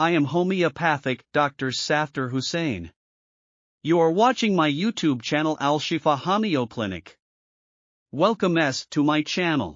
I am homeopathic Dr. Saftar Hussain. You are watching my YouTube channel Al Shifa Homeo Clinic. Welcome to my channel.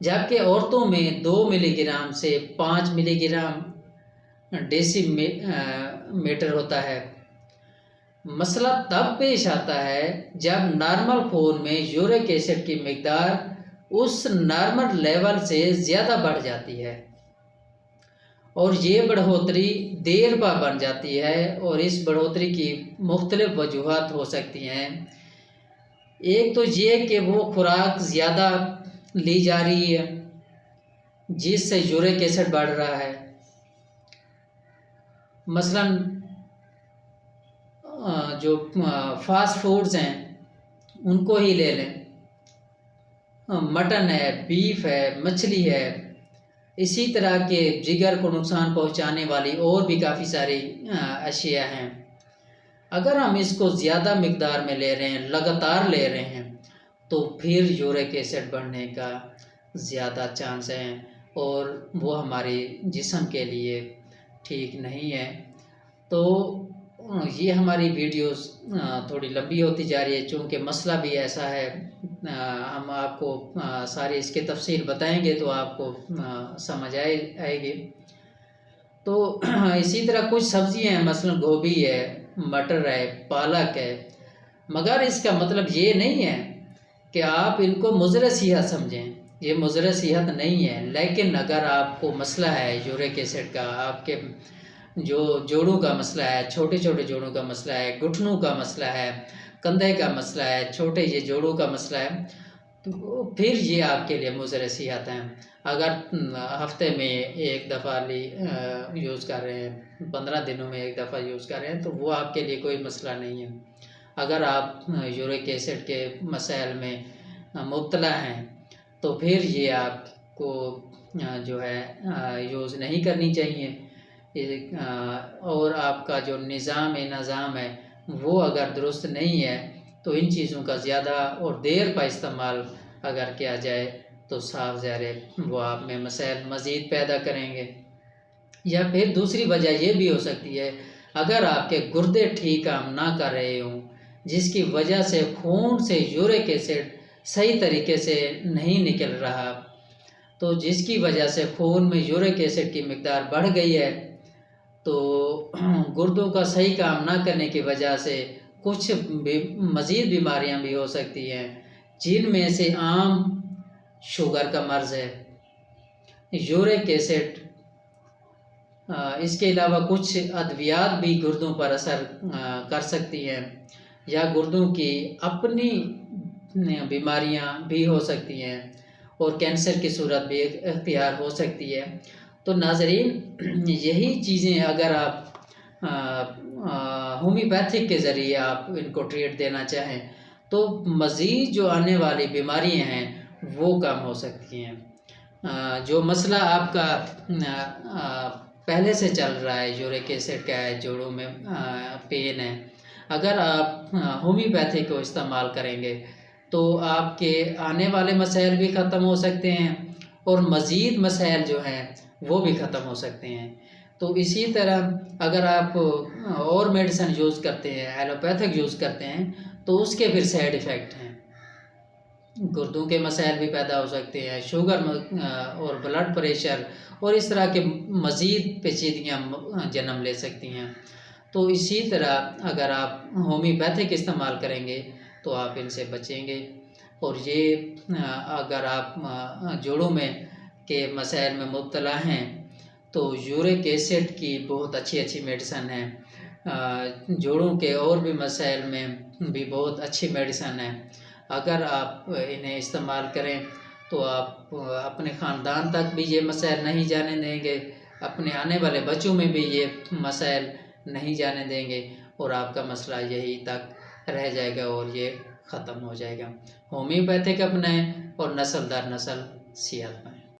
جبکہ عورتوں میں 2 ملی gram سے 5 ملی gram ڈیسی metre ہوتا ہے۔ مسئلہ تب پیش آتا ہے جب نارمل خون میں یورک ایسڈ کی مقدار اس نارمل لیول سے زیادہ بڑھ جاتی ہے، اور یہ بڑھوتری دیر پا بن جاتی ہے، اور اس بڑھوتری کی مختلف وجوہات ہو سکتی ہیں۔ ایک تو یہ کہ وہ خوراک زیادہ لی جا رہی ہے جس سے یورک ایسڈ بڑھ رہا ہے، مثلاً جو فاسٹ فوڈز ہیں ان کو ہی لے لیں، مٹن ہے، بیف ہے، مچھلی ہے، اسی طرح کے جگر کو نقصان پہنچانے والی اور بھی کافی ساری اشیاء ہیں۔ اگر ہم اس کو زیادہ مقدار میں لے رہے ہیں، لگاتار لے رہے ہیں، تو پھر یورک ایسڈ بڑھنے کا زیادہ چانس ہے، اور وہ ہمارے جسم کے لیے ٹھیک نہیں ہے۔ تو یہ ہماری ویڈیوز تھوڑی لمبی ہوتی جا رہی ہے، چونکہ مسئلہ بھی ایسا ہے، ہم آپ کو ساری اس کی تفصیل بتائیں گے تو آپ کو سمجھ آئے گی۔ تو اسی طرح کچھ سبزیاں ہیں، مثلاً گوبھی ہے، مٹر ہے، پالک ہے، مگر اس کا مطلب یہ نہیں ہے کہ آپ ان کو مضر صحت سمجھیں، یہ مضر صحت نہیں ہے۔ لیکن اگر آپ کو مسئلہ ہے یورک ایسڈ کا، آپ کے جو جوڑوں کا مسئلہ ہے، چھوٹے چھوٹے جوڑوں کا مسئلہ ہے، گھٹنوں کا مسئلہ ہے، کندھے کا مسئلہ ہے، چھوٹے یہ جوڑوں کا مسئلہ ہے، تو پھر یہ آپ کے لیے مضر صحت ہیں۔ اگر ہفتے میں ایک دفعہ یوز کر رہے ہیں، 15 دنوں میں ایک دفعہ یوز کر رہے ہیں، تو وہ آپ کے لیے کوئی مسئلہ نہیں ہے۔ اگر آپ یورک ایسڈ کے مسائل میں مبتلا ہیں تو پھر یہ آپ کو جو ہے یوز نہیں کرنی چاہیے، اور آپ کا جو نظام ہے وہ اگر درست نہیں ہے تو ان چیزوں کا زیادہ اور دیر پر استعمال اگر کیا جائے تو صاف ظاہر ہے وہ آپ میں مسائل مزید پیدا کریں گے۔ یا پھر دوسری وجہ یہ بھی ہو سکتی ہے، اگر آپ کے گردے ٹھیک کام نہ کر رہے ہوں، جس کی وجہ سے خون سے یورک ایسڈ صحیح طریقے سے نہیں نکل رہا، تو جس کی وجہ سے خون میں یورک ایسڈ کی مقدار بڑھ گئی ہے، تو گردوں کا صحیح کام نہ کرنے کی وجہ سے کچھ مزید بیماریاں بھی ہو سکتی ہیں، جن میں سے عام شوگر کا مرض ہے، یورک ایسڈ، اس کے علاوہ کچھ ادویات بھی گردوں پر اثر کر سکتی ہیں، یا گردوں کی اپنی بیماریاں بھی ہو سکتی ہیں، اور کینسر کی صورت بھی اختیار ہو سکتی ہے۔ تو ناظرین، یہی چیزیں اگر آپ ہومیوپیتھک کے ذریعے آپ ان کو ٹریٹ دینا چاہیں تو مزید جو آنے والی بیماریاں ہیں وہ کم ہو سکتی ہیں۔ جو مسئلہ آپ کا پہلے سے چل رہا ہے، یورک ایسڈ کا ہے، جوڑوں میں پین ہے، اگر آپ ہومیوپیتھی کو استعمال کریں گے تو آپ کے آنے والے مسائل بھی ختم ہو سکتے ہیں، اور مزید مسائل جو ہیں وہ بھی ختم ہو سکتے ہیں۔ تو اسی طرح اگر آپ اور میڈیسن یوز کرتے ہیں، ایلوپیتھک یوز کرتے ہیں، تو اس کے پھر سائیڈ ایفیکٹ ہیں، گردوں کے مسائل بھی پیدا ہو سکتے ہیں، شوگر اور بلڈ پریشر اور اس طرح کے مزید پیچیدگیاں جنم لے سکتی ہیں۔ تو اسی طرح اگر آپ ہومیوپیتھک استعمال کریں گے تو آپ ان سے بچیں گے، اور یہ اگر آپ جوڑوں میں کے مسائل میں مبتلا ہیں تو یورک ایسڈ کی بہت اچھی میڈیسن ہے، جوڑوں کے اور بھی مسائل میں بھی بہت اچھی میڈیسن ہے۔ اگر آپ انہیں استعمال کریں تو آپ اپنے خاندان تک بھی یہ مسائل نہیں جانے دیں گے، اپنے آنے والے بچوں میں بھی یہ مسائل نہیں جانے دیں گے، اور آپ کا مسئلہ یہی تک رہ جائے گا اور یہ ختم ہو جائے گا۔ ہومیوپیتھک اپنائیں اور نسل در نسل صحت پائیں۔